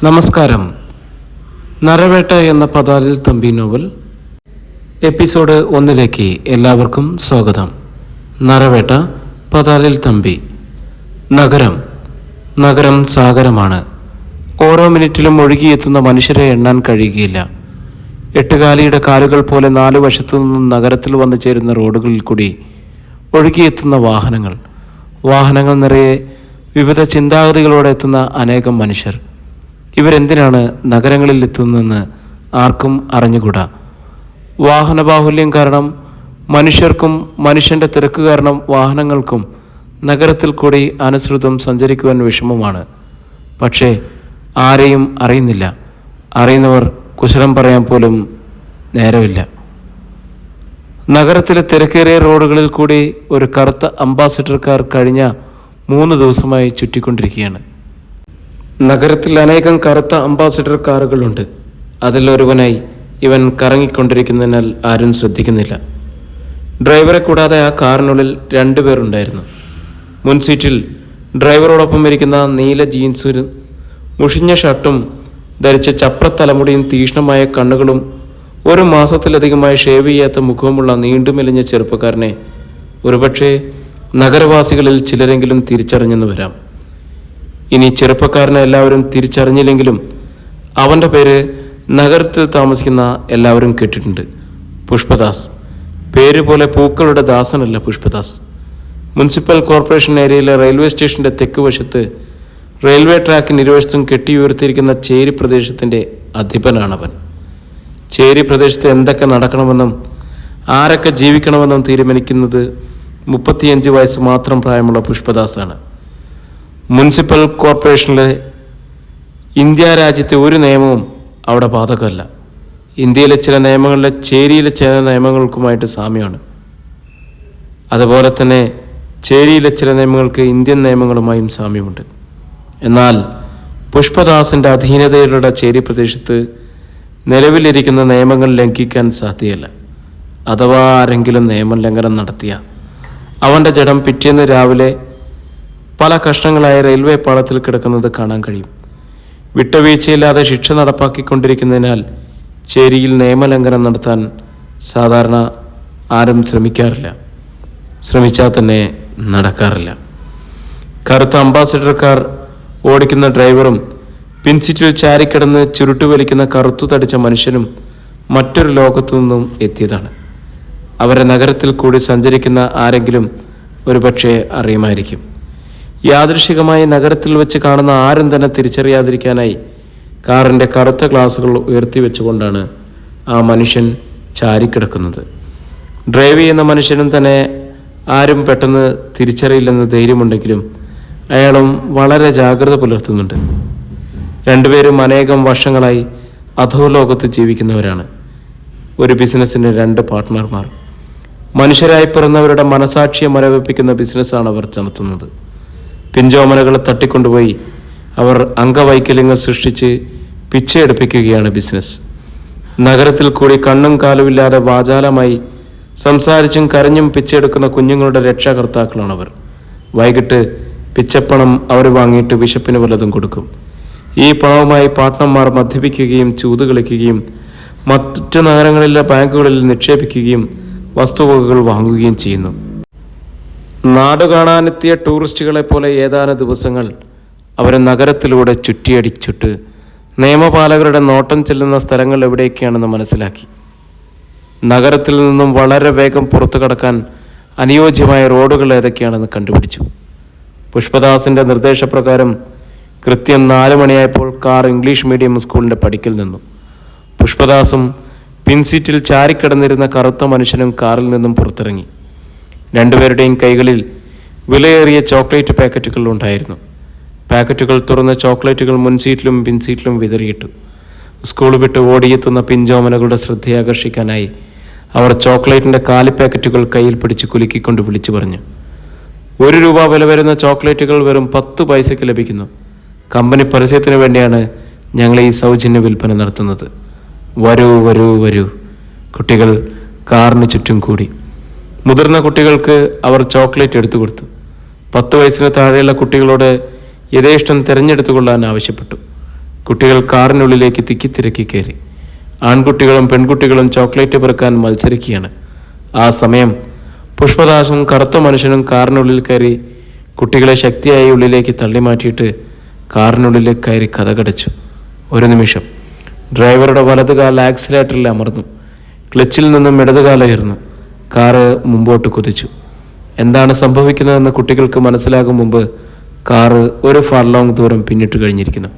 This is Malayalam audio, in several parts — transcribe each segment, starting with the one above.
നമസ്കാരം. നരവേട്ട എന്ന പതാലിൽ തമ്പി നോവൽ എപ്പിസോഡ് 1 എല്ലാവർക്കും സ്വാഗതം. നരവേട്ട പതാലിൽ തമ്പി. നഗരം സാഗരമാണ്. ഓരോ മിനിറ്റിലും ഒഴുകിയെത്തുന്ന മനുഷ്യരെ എണ്ണാൻ കഴിയുകയില്ല. എട്ടുകാലിയുടെ കാലുകൾ പോലെ 4 വശത്തു നിന്നും നഗരത്തിൽ വന്നു ചേരുന്ന റോഡുകളിൽ കൂടി ഒഴുകിയെത്തുന്ന വാഹനങ്ങൾ നിറയെ വിവിധ ചിന്താഗതികളോടെ എത്തുന്ന അനേകം മനുഷ്യർ. ഇവരെന്തിനാണ് നഗരങ്ങളിൽ എത്തുന്നതെന്ന് ആർക്കും അറിഞ്ഞുകൂടാ. വാഹനബാഹുല്യം കാരണം മനുഷ്യർക്കും മനുഷ്യൻ്റെ തിരക്ക് കാരണം വാഹനങ്ങൾക്കും നഗരത്തിൽ കൂടി അനുസൃതം സഞ്ചരിക്കുവാൻ വിഷമമാണ്. പക്ഷേ ആരെയും അറിയുന്നില്ല. അറിയുന്നവർ കുശലം പറയാൻ പോലും നേരമില്ല. നഗരത്തിലെ തിരക്കേറിയ റോഡുകളിൽ കൂടി ഒരു കറുത്ത അംബാസിഡർ കാർ കഴിഞ്ഞ 3 ദിവസമായി ചുറ്റിക്കൊണ്ടിരിക്കുകയാണ്. നഗരത്തിൽ അനേകം കറുത്ത അംബാസിഡർ കാറുകളുണ്ട്. അതിലൊരുവനായി ഇവൻ കറങ്ങിക്കൊണ്ടിരിക്കുന്നതിനാൽ ആരും ശ്രദ്ധിക്കുന്നില്ല. ഡ്രൈവറെ കൂടാതെ ആ കാറിനുള്ളിൽ 2 പേർ ഉണ്ടായിരുന്നു. മുൻസീറ്റിൽ ഡ്രൈവറോടൊപ്പം ഇരിക്കുന്ന നീല ജീൻസും മുഷിഞ്ഞ ഷർട്ടും ധരിച്ച ചപ്രത്തലമുടിയും തീക്ഷ്ണമായ കണ്ണുകളും 1 മാസത്തിലധികമായി ഷേവ് ചെയ്യാത്ത മുഖവുമുള്ള നീണ്ടുമെലിഞ്ഞ ചെറുപ്പക്കാരനെ ഒരുപക്ഷെ നഗരവാസികളിൽ ചിലരെങ്കിലും തിരിച്ചറിഞ്ഞെന്ന് വരാം. ഇനി ചെറുപ്പക്കാരനെ എല്ലാവരും തിരിച്ചറിഞ്ഞില്ലെങ്കിലും അവൻ്റെ പേര് നഗരത്തിൽ താമസിക്കുന്ന എല്ലാവരും കേട്ടിട്ടുണ്ട്. പുഷ്പദാസ്. പേര് പോലെ പൂക്കളുടെ ദാസനല്ല പുഷ്പദാസ്. മുനിസിപ്പൽ കോർപ്പറേഷൻ ഏരിയയിലെ റെയിൽവേ സ്റ്റേഷൻ്റെ തെക്ക് വശത്ത് റെയിൽവേ ട്രാക്കിന് ഇരുവശത്തും കെട്ടിയുയർത്തിയിരിക്കുന്ന ചേരി പ്രദേശത്തിൻ്റെ അധിപനാണവൻ. ചേരി പ്രദേശത്ത് എന്തൊക്കെ നടക്കണമെന്നും ആരൊക്കെ ജീവിക്കണമെന്നും തീരുമാനിക്കുന്നത് 35 വയസ്സ് മാത്രം പ്രായമുള്ള പുഷ്പദാസാണ്. മുനിസിപ്പൽ കോർപ്പറേഷനിലെ ഇന്ത്യ രാജ്യത്തെ ഒരു നിയമവും അവിടെ ബാധകമല്ല. ഇന്ത്യയിലെ ചില നിയമങ്ങളിലെ ചേരിയിലെ ചില നിയമങ്ങൾക്കുമായിട്ട് സാമ്യമാണ്. അതുപോലെ തന്നെ ചേരിയിലെ ചില നിയമങ്ങൾക്ക് ഇന്ത്യൻ നിയമങ്ങളുമായും സാമ്യമുണ്ട്. എന്നാൽ പുഷ്പദാസിൻ്റെ അധീനതയിലുള്ള ചേരി പ്രദേശത്ത് നിലവിലിരിക്കുന്ന നിയമങ്ങൾ ലംഘിക്കാൻ സാധ്യമല്ല. അഥവാ ആരെങ്കിലും നിയമലംഘനം നടത്തിയ അവൻ്റെ ജഡം പിറ്റേന്ന് രാവിലെ പല കഷ്ണങ്ങളായ റെയിൽവേ പാളത്തിൽ കിടക്കുന്നത് കാണാൻ കഴിയും. വിട്ടുവീഴ്ചയില്ലാതെ ശിക്ഷ നടപ്പാക്കിക്കൊണ്ടിരിക്കുന്നതിനാൽ ചേരിയിൽ നിയമലംഘനം നടത്താൻ സാധാരണ ആരും ശ്രമിച്ചാൽ തന്നെ നടക്കാറില്ല. കറുത്ത അംബാസിഡർ കാർ ഓടിക്കുന്ന ഡ്രൈവറും പിൻസീറ്റിൽ ചാരിക്കിടന്ന് ചുരുട്ടു വലിക്കുന്ന കറുത്തു തടിച്ച മനുഷ്യനും മറ്റൊരു ലോകത്തു നിന്നും എത്തിയതാണ്. അവരെ നഗരത്തിൽ കൂടി സഞ്ചരിക്കുന്ന ആരെങ്കിലും ഒരുപക്ഷെ അറിയുമായിരിക്കും. യാദൃശികമായി നഗരത്തിൽ വെച്ച് കാണുന്ന ആരും തന്നെ തിരിച്ചറിയാതിരിക്കാനായി കാറിൻ്റെ കറുത്ത ഗ്ലാസുകൾ ഉയർത്തി വെച്ചുകൊണ്ടാണ് ആ മനുഷ്യൻ ചാരിക്കിടക്കുന്നത്. ഡ്രൈവ് ചെയ്യുന്ന മനുഷ്യനും തന്നെ ആരും പെട്ടെന്ന് തിരിച്ചറിയില്ലെന്ന് ധൈര്യമുണ്ടെങ്കിലും അയാളും വളരെ ജാഗ്രത പുലർത്തുന്നുണ്ട്. 2 പേരും അനേകം വർഷങ്ങളായി അധോലോകത്ത് ജീവിക്കുന്നവരാണ്. ഒരു ബിസിനസ്സിന് 2 പാർട്ട്ണർമാർ. മനുഷ്യരായി പിറന്നവരുടെ മനസാക്ഷിയെ മരവിപ്പിക്കുന്ന ബിസിനസ്സാണ് അവർ നടത്തുന്നത്. പിഞ്ചോമനകളെ തട്ടിക്കൊണ്ടുപോയി അവർ അംഗവൈകല്യങ്ങൾ സൃഷ്ടിച്ച് പിച്ചയെടുപ്പിക്കുകയാണ് ബിസിനസ്. നഗരത്തിൽ കൂടി കണ്ണും കാലുമില്ലാതെ വാചാലമായി സംസാരിച്ചും കരഞ്ഞും പിച്ചയെടുക്കുന്ന കുഞ്ഞുങ്ങളുടെ രക്ഷാകർത്താക്കളാണവർ. വൈകിട്ട് പിച്ചപ്പണം അവർ വാങ്ങിയിട്ട് വിശപ്പിന് വല്ലതും കൊടുക്കും. ഈ പണവുമായി പാർട്ട്ണർമാർ മദ്യപിക്കുകയും ചൂത് കളിക്കുകയും മറ്റു നഗരങ്ങളിലെ ബാങ്കുകളിൽ നിക്ഷേപിക്കുകയും വസ്തുവകകൾ വാങ്ങുകയും ചെയ്യുന്നു. നാട് കാണാനെത്തിയ ടൂറിസ്റ്റുകളെ പോലെ ഏതാനും ദിവസങ്ങൾ അവർ നഗരത്തിലൂടെ ചുറ്റിയടിച്ചിട്ട് നിയമപാലകരുടെ നോട്ടം ചെല്ലുന്ന സ്ഥലങ്ങൾ എവിടെയൊക്കെയാണെന്ന് മനസ്സിലാക്കി. നഗരത്തിൽ നിന്നും വളരെ വേഗം പുറത്തു കടക്കാൻ അനുയോജ്യമായ റോഡുകൾ ഏതൊക്കെയാണെന്ന് കണ്ടുപിടിച്ചു. പുഷ്പദാസിൻ്റെ നിർദ്ദേശപ്രകാരം കൃത്യം 4 മണിയായപ്പോൾ കാർ ഇംഗ്ലീഷ് മീഡിയം സ്കൂളിൻ്റെ പടിക്കൽ നിന്നു. പുഷ്പദാസും പിൻസീറ്റിൽ ചാരിക്കിടന്നിരുന്ന കറുത്ത മനുഷ്യനും കാറിൽ നിന്നും പുറത്തിറങ്ങി. 2 പേരുടെയും കൈകളിൽ വിലയേറിയ ചോക്ലേറ്റ് പാക്കറ്റുകൾ ഉണ്ടായിരുന്നു. പാക്കറ്റുകൾ തുറന്ന ചോക്ലേറ്റുകൾ മുൻസീറ്റിലും പിൻസീറ്റിലും വിതറിയിട്ടു. സ്കൂൾ വിട്ട് ഓടിയെത്തുന്ന പിഞ്ചോമനകളുടെ ശ്രദ്ധയാകർഷിക്കാനായി അവർ ചോക്ലേറ്റിൻ്റെ കാലി പാക്കറ്റുകൾ കയ്യിൽ പിടിച്ച് കുലുക്കിക്കൊണ്ട് വിളിച്ചു പറഞ്ഞു, 1 രൂപ വില വരുന്ന ചോക്ലേറ്റുകൾ വെറും 10 പൈസയ്ക്ക് ലഭിക്കുന്നു. കമ്പനി പരസ്യത്തിന് വേണ്ടിയാണ് ഞങ്ങൾ ഈ സൗജന്യ വിൽപ്പന നടത്തുന്നത്. വരൂ വരൂ വരൂ. കുട്ടികൾ കാറിന് ചുറ്റും കൂടി. മുതിർന്ന കുട്ടികൾക്ക് അവർ ചോക്ലേറ്റ് എടുത്തു കൊടുത്തു. 10 വയസ്സിന് താഴെയുള്ള കുട്ടികളോട് യഥേഷ്ടം തിരഞ്ഞെടുത്തുകൊള്ളാൻ ആവശ്യപ്പെട്ടു. കുട്ടികൾ കാറിനുള്ളിലേക്ക് തിക്കിത്തിരക്കി കയറി. ആൺകുട്ടികളും പെൺകുട്ടികളും ചോക്ലേറ്റ് പെറുക്കാൻ മത്സരിക്കുകയാണ്. ആ സമയം പുഷ്പദാസും കറുത്ത മനുഷ്യനും കാറിനുള്ളിൽ കയറി കുട്ടികളെ ശക്തിയായി ഉള്ളിലേക്ക് തള്ളി മാറ്റിയിട്ട് കാറിനുള്ളിൽ കയറി കതകടച്ചു. ഒരു നിമിഷം ഡ്രൈവറുടെ വലതുകാൽ ആക്സിലേറ്ററിൽ അമർന്നു. ക്ലച്ചിൽ നിന്നും ഇടതുകാലുയർന്നു. കാറ് മുമ്പോട്ട് കുതിച്ചു. എന്താണ് സംഭവിക്കുന്നതെന്ന് കുട്ടികൾക്ക് മനസ്സിലാകും മുമ്പ് കാറ് ഒരു ഫർലോങ് ദൂരം പിന്നിട്ട് കഴിഞ്ഞിരിക്കുന്നു.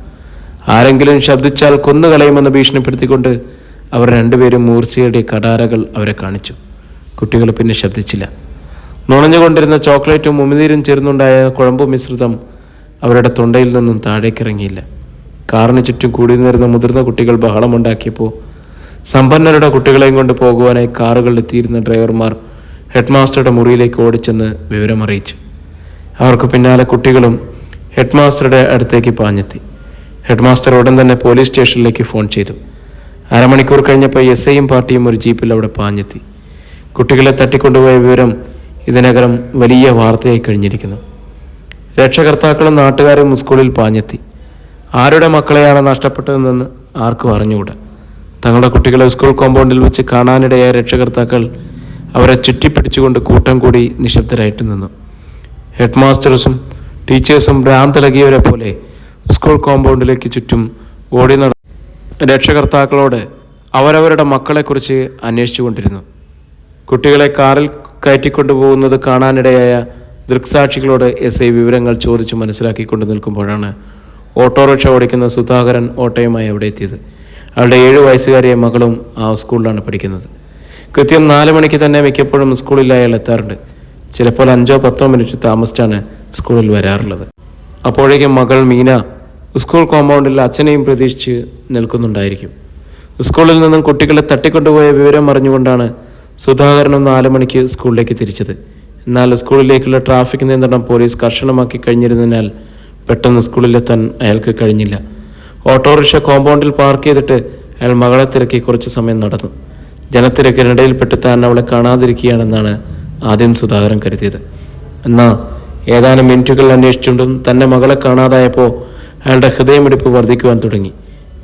ആരെങ്കിലും ശബ്ദിച്ചാൽ കൊന്നുകളയുമെന്ന് ഭീഷണിപ്പെടുത്തിക്കൊണ്ട് അവർ രണ്ടുപേരും മൂർച്ചയുടെ കടാരകൾ അവരെ കാണിച്ചു. കുട്ടികൾ പിന്നെ ശബ്ദിച്ചില്ല. നുണഞ്ഞുകൊണ്ടിരുന്ന ചോക്ലേറ്റും ഉമിനീരും ചേർന്നുണ്ടായ കുഴമ്പു മിശ്രിതം അവരുടെ തൊണ്ടയിൽ നിന്നും താഴേക്കിറങ്ങിയില്ല. കാറിന് ചുറ്റും കൂടി നിന്നിരുന്ന മുതിർന്ന കുട്ടികൾ ബഹളമുണ്ടാക്കിയപ്പോൾ സമ്പന്നരുടെ കുട്ടികളെയും കൊണ്ട് പോകുവാനായി കാറുകളിൽ എത്തിയിരുന്ന ഡ്രൈവർമാർ ഹെഡ് മാസ്റ്ററുടെ മുറിയിലേക്ക് ഓടിച്ചെന്ന് വിവരമറിയിച്ചു. അവർക്ക് പിന്നാലെ കുട്ടികളും ഹെഡ് മാസ്റ്ററുടെ അടുത്തേക്ക് പാഞ്ഞെത്തി. ഹെഡ് മാസ്റ്റർ ഉടൻ തന്നെ പോലീസ് സ്റ്റേഷനിലേക്ക് ഫോൺ ചെയ്തു. അരമണിക്കൂർ കഴിഞ്ഞപ്പോൾ SIയും പാർട്ടിയും ഒരു ജീപ്പിൽ അവിടെ പാഞ്ഞെത്തി. കുട്ടികളെ തട്ടിക്കൊണ്ടുപോയ വിവരം ഇതിനകം വലിയ വാർത്തയായി കഴിഞ്ഞിരിക്കുന്നു. രക്ഷകർത്താക്കളും നാട്ടുകാരും സ്കൂളിൽ പാഞ്ഞെത്തി. ആരുടെ മക്കളെയാണ് നഷ്ടപ്പെട്ടതെന്ന് ആർക്കും അറിഞ്ഞുകൂടാ. തങ്ങളുടെ കുട്ടികളെ സ്കൂൾ കോമ്പൗണ്ടിൽ വെച്ച് കാണാനിടയായ രക്ഷകർത്താക്കൾ അവരെ ചുറ്റിപ്പിടിച്ചുകൊണ്ട് കൂട്ടം കൂടി നിശബ്ദരായിട്ട് നിന്നു. ഹെഡ് മാസ്റ്റേഴ്സും ടീച്ചേഴ്സും ഭ്രാന്തലകിയവരെ പോലെ സ്കൂൾ കോമ്പൗണ്ടിലേക്ക് ചുറ്റും ഓടി രക്ഷകർത്താക്കളോട് അവരവരുടെ മക്കളെക്കുറിച്ച് അന്വേഷിച്ചുകൊണ്ടിരുന്നു. കുട്ടികളെ കാറിൽ കയറ്റിക്കൊണ്ടുപോകുന്നത് കാണാനിടയായ ദൃക്സാക്ഷികളോട് SI വിവരങ്ങൾ ചോദിച്ചു മനസ്സിലാക്കിക്കൊണ്ട് നിൽക്കുമ്പോഴാണ് ഓട്ടോറിക്ഷ ഓടിക്കുന്ന സുധാകരൻ ഓട്ടോയുമായി അവിടെ എത്തിയത്. അവളുടെ 7 വയസ്സുകാരിയ മകളും ആ സ്കൂളിലാണ് പഠിക്കുന്നത്. കൃത്യം 4 മണിക്ക് തന്നെ മിക്കപ്പോഴും സ്കൂളിൽ അയാൾ എത്താറുണ്ട്. ചിലപ്പോൾ 5-10 മിനിറ്റ് താമസിച്ചാണ് സ്കൂളിൽ വരാറുള്ളത്. അപ്പോഴേക്കും മകൾ മീന സ്കൂൾ കോമ്പൗണ്ടിൽ അച്ഛനെയും പ്രതീക്ഷിച്ച് നിൽക്കുന്നുണ്ടായിരിക്കും. സ്കൂളിൽ നിന്നും കുട്ടികളെ തട്ടിക്കൊണ്ടുപോയ വിവരം അറിഞ്ഞുകൊണ്ടാണ് സുധാകരനും 4 മണിക്ക് സ്കൂളിലേക്ക് തിരിച്ചത്. എന്നാൽ സ്കൂളിലേക്കുള്ള ട്രാഫിക് നിയന്ത്രണം പോലീസ് കർശനമാക്കി കഴിഞ്ഞിരുന്നതിനാൽ പെട്ടെന്ന് സ്കൂളിലെത്താൻ അയാൾക്ക് കഴിഞ്ഞില്ല. ഓട്ടോറിക്ഷ കോമ്പൗണ്ടിൽ പാർക്ക് ചെയ്തിട്ട് അയാൾ മകളെ തിരക്കി കുറച്ച് സമയം നടന്നു. ജനത്തിരക്കിനിടയിൽപ്പെട്ട് താൻ അവളെ കാണാതിരിക്കുകയാണെന്നാണ് ആദ്യം സുധാകരൻ കരുതിയത്. എന്നാൽ ഏതാനും മിനിറ്റുകൾ അന്വേഷിച്ചുകൊണ്ടും തൻ്റെ മകളെ കാണാതായപ്പോൾ അയാളുടെ ഹൃദയമിടിപ്പ് വർദ്ധിക്കുവാൻ തുടങ്ങി.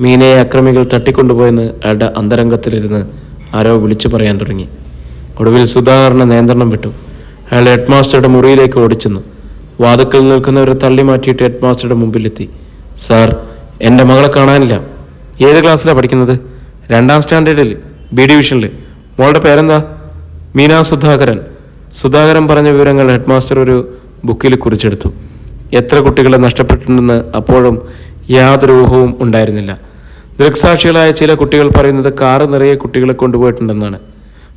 മീനയെ അക്രമികൾ തട്ടിക്കൊണ്ടുപോയെന്ന് അയാളുടെ അന്തരംഗത്തിലിരുന്ന് ആരോ വിളിച്ചു പറയാൻ തുടങ്ങി. ഒടുവിൽ സുധാകരന് നിയന്ത്രണം വിട്ടു. അയാൾ ഹെഡ് മാസ്റ്ററുടെ മുറിയിലേക്ക് ഓടിച്ചെന്നു. വാതുക്കൽ നിൽക്കുന്നവരെ തള്ളി മാറ്റിയിട്ട് ഹെഡ് മാസ്റ്ററുടെ മുമ്പിലെത്തി. സാർ, എൻ്റെ മകളെ കാണാനില്ല. ഏത് ക്ലാസ്സിലാണ് പഠിക്കുന്നത്? 2ാം സ്റ്റാൻഡേർഡിൽ, B ഡിവിഷനിൽ. മോളുടെ പേരെന്താ? മീന സുധാകരൻ. സുധാകരൻ പറഞ്ഞ വിവരങ്ങൾ ഹെഡ് മാസ്റ്റർ ഒരു ബുക്കിൽ കുറിച്ചെടുത്തു. എത്ര കുട്ടികളെ നഷ്ടപ്പെട്ടിട്ടുണ്ടെന്ന് അപ്പോഴും യാതൊരു ഊഹവും ഉണ്ടായിരുന്നില്ല. ദൃക്സാക്ഷികളായ ചില കുട്ടികൾ പറയുന്നത് കാറ് നിറയെ കുട്ടികളെ കൊണ്ടുപോയിട്ടുണ്ടെന്നാണ്.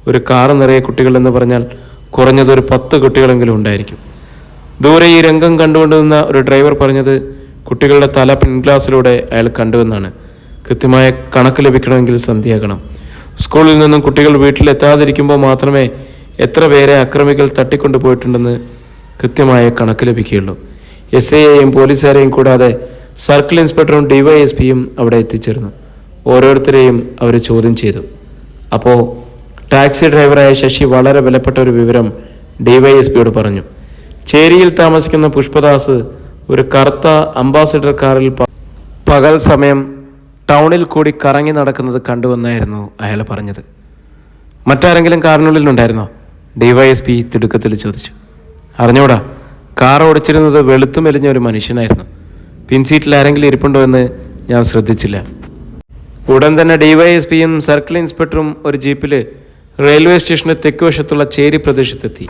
ഒരു കാറ് നിറയെ കുട്ടികൾ എന്ന് പറഞ്ഞാൽ കുറഞ്ഞത് ഒരു 10 കുട്ടികളെങ്കിലും ഉണ്ടായിരിക്കും. ദൂരെ ഈ രംഗം കണ്ടുകൊണ്ടിരുന്ന ഒരു ഡ്രൈവർ പറഞ്ഞത് കുട്ടികളുടെ തല പിൻഗ്ലാസിലൂടെ അയാൾ കണ്ടുവെന്നാണ്. കൃത്യമായ കണക്ക് ലഭിക്കണമെങ്കിൽ സന്ധ്യയാകണം. സ്കൂളിൽ നിന്നും കുട്ടികൾ വീട്ടിലെത്താതിരിക്കുമ്പോൾ മാത്രമേ എത്ര പേരെ അക്രമികൾ തട്ടിക്കൊണ്ടുപോയിട്ടുണ്ടെന്ന് കൃത്യമായ കണക്ക് ലഭിക്കുകയുള്ളൂ. SIയെയും പോലീസുകാരെയും കൂടാതെ സർക്കിൾ ഇൻസ്പെക്ടറും DYSPയും അവിടെ എത്തിച്ചേർന്നു. ഓരോരുത്തരെയും അവർ ചോദ്യം ചെയ്തു. അപ്പോൾ ടാക്സി ഡ്രൈവറായ ശശി വളരെ വിലപ്പെട്ട ഒരു വിവരം DYSPയോട് പറഞ്ഞു. ചേരിയിൽ താമസിക്കുന്ന പുഷ്പദാസ് ഒരു കറുത്ത അംബാസിഡർ കാറിൽ പകൽ സമയം ടൗണിൽ കൂടി കറങ്ങി നടക്കുന്നത് കണ്ടുവെന്നായിരുന്നു അയാൾ പറഞ്ഞത്. മറ്റാരെങ്കിലും കാറിനുള്ളിലുണ്ടായിരുന്നോ? DYSP തിടുക്കത്തിൽ ചോദിച്ചു. അറിഞ്ഞൂടാ. കാർ ഓടിച്ചിരുന്നത് വെളുത്തു മെലിഞ്ഞ ഒരു മനുഷ്യനായിരുന്നു. പിൻസീറ്റിൽ ആരെങ്കിലും ഇരിപ്പുണ്ടോ എന്ന് ഞാൻ ശ്രദ്ധിച്ചില്ല. ഉടൻ തന്നെ DYSPയും സർക്കിൾ ഇൻസ്പെക്ടറും ഒരു ജീപ്പിൽ റെയിൽവേ സ്റ്റേഷന് തെക്കുവശത്തുള്ള ചേരി പ്രദേശത്തെത്തി.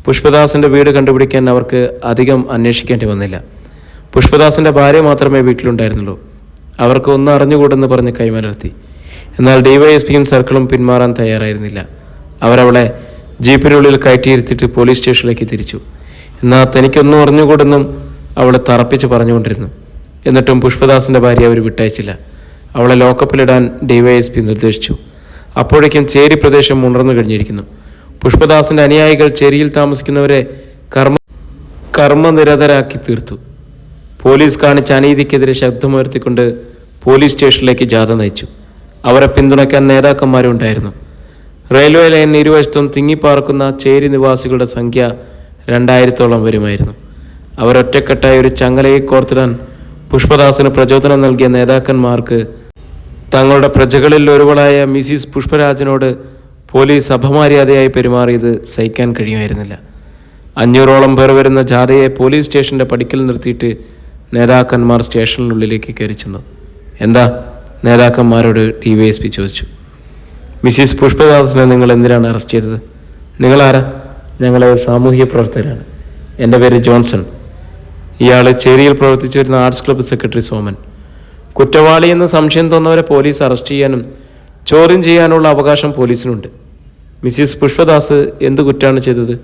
പുഷ്പദാസിൻ്റെ വീട് കണ്ടുപിടിക്കാൻ അവർക്ക് അധികം അന്വേഷിക്കേണ്ടി വന്നില്ല. പുഷ്പദാസിൻ്റെ ഭാര്യ മാത്രമേ വീട്ടിലുണ്ടായിരുന്നുള്ളൂ. അവർക്ക് ഒന്നും അറിഞ്ഞുകൂടെന്ന് പറഞ്ഞ് കൈമലർത്തി. എന്നാൽ DYSPയും സർക്കിളും പിന്മാറാൻ തയ്യാറായിരുന്നില്ല. അവരവളെ ജീപ്പിനുള്ളിൽ കയറ്റിയിരുത്തിയിട്ട് പോലീസ് സ്റ്റേഷനിലേക്ക് തിരിച്ചു. എന്നാൽ തനിക്കൊന്നും അറിഞ്ഞുകൂടെന്നും അവളെ തറപ്പിച്ച് പറഞ്ഞുകൊണ്ടിരുന്നു. എന്നിട്ടും പുഷ്പദാസിൻ്റെ ഭാര്യ അവർ വിട്ടയച്ചില്ല. അവളെ ലോക്കപ്പിലിടാൻ DYSP നിർദ്ദേശിച്ചു. അപ്പോഴേക്കും ചേരി പ്രദേശം ഉണർന്നു കഴിഞ്ഞിരിക്കുന്നു. പുഷ്പദാസിൻ്റെ അനുയായികൾ ചേരിയിൽ താമസിക്കുന്നവരെ കർമ്മനിരതരാക്കി തീർത്തു. പോലീസ് കാണിച്ച അനീതിക്കെതിരെ ശബ്ദമുയർത്തിക്കൊണ്ട് പോലീസ് സ്റ്റേഷനിലേക്ക് ജാഥ നയിച്ചു. അവരെ പിന്തുണയ്ക്കാൻ നേതാക്കന്മാരുണ്ടായിരുന്നു. റെയിൽവേ ലൈൻ ഇരുവശത്തും തിങ്ങിപ്പാർക്കുന്ന ചേരി നിവാസികളുടെ സംഖ്യ 2000-ഓളം വരുമായിരുന്നു. അവരൊറ്റക്കെട്ടായി ഒരു ചങ്ങലയെ കോർത്തിടാൻ പുഷ്പദാസിന് പ്രചോദനം നൽകിയ നേതാക്കന്മാർക്ക് തങ്ങളുടെ പ്രജകളിൽ ഒരുവളായ മിസ്സിസ് പുഷ്പരാജിനോട് പോലീസ് അപമര്യാദയായി പെരുമാറിയത് സഹിക്കാൻ കഴിയുമായിരുന്നില്ല. 500ഓളം പേർ വരുന്ന ജാഥയെ പോലീസ് സ്റ്റേഷൻ്റെ പടിക്കൽ നിർത്തിയിട്ട് നേതാക്കന്മാർ സ്റ്റേഷനിനുള്ളിലേക്ക് കയറി ചെന്നു. എന്താ? നേതാക്കന്മാരോട് DYSP ചോദിച്ചു. മിസ്സിസ് പുഷ്പദാസിനെ നിങ്ങൾ എന്തിനാണ് അറസ്റ്റ് ചെയ്തത്? നിങ്ങളാരാ? ഞങ്ങൾ സാമൂഹ്യ പ്രവർത്തകരാണ്. എൻ്റെ പേര് ജോൺസൺ. ഇയാൾ ചേരിയിൽ പ്രവർത്തിച്ചു വരുന്ന ആർട്സ് ക്ലബ്ബ് സെക്രട്ടറി സോമൻ. കുറ്റവാളിയെന്ന് സംശയം തോന്നുന്നവരെ പോലീസ് അറസ്റ്റ് ചെയ്യാനും ചോദ്യം ചെയ്യാനുള്ള അവകാശം പോലീസിനുണ്ട്. മിസ്സിസ് പുഷ്പദാസ് എന്ത് കുറ്റമാണ് ചെയ്തത്?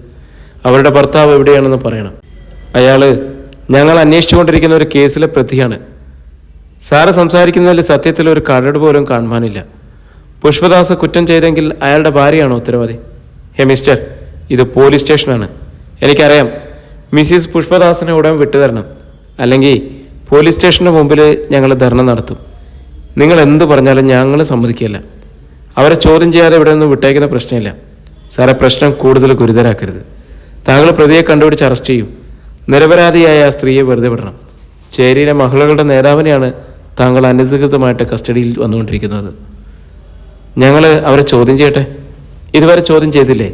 അവരുടെ ഭർത്താവ് എവിടെയാണെന്ന് പറയണം. അയാൾ ഞങ്ങൾ അന്വേഷിച്ചുകൊണ്ടിരിക്കുന്ന ഒരു കേസിലെ പ്രതിയാണ്. സാറ് സംസാരിക്കുന്നതിൽ സത്യത്തിൽ ഒരു കരട് പോലും കാണുവാനില്ല. പുഷ്പദാസ് കുറ്റം ചെയ്തെങ്കിൽ അയാളുടെ ഭാര്യയാണോ ഉത്തരവാദി? ഹേ മിസ്റ്റർ, ഇത് പോലീസ് സ്റ്റേഷനാണ്. എനിക്കറിയാം. മിസ്സിസ് പുഷ്പദാസിനെ ഉടൻ വിട്ടുതരണം, അല്ലെങ്കിൽ പോലീസ് സ്റ്റേഷൻ്റെ മുമ്പിൽ ഞങ്ങൾ ധർണ നടത്തും. നിങ്ങൾ എന്ത് പറഞ്ഞാലും ഞങ്ങൾ സമ്മതിക്കില്ല. അവരെ ചോദ്യം ചെയ്യാതെ ഇവിടെ നിന്ന് വിട്ടേക്കുന്ന പ്രശ്നമില്ല. സാറെ, പ്രശ്നം കൂടുതൽ ഗുരുതരാക്കരുത്. താങ്കൾ പ്രതിയെ കണ്ടുപിടിച്ച് അറസ്റ്റ് ചെയ്യൂ. നിരപരാധിയായ ആ സ്ത്രീയെ വെറുതെ വിടണം. ചേരിയിലെ മഹിളകളുടെ നേതാവിനെയാണ് താങ്കൾ അനധികൃതമായിട്ട് കസ്റ്റഡിയിൽ വന്നുകൊണ്ടിരിക്കുന്നത്. ഞങ്ങൾ അവരെ ചോദ്യം ചെയ്യട്ടെ. ഇതുവരെ ചോദ്യം ചെയ്തില്ലേ?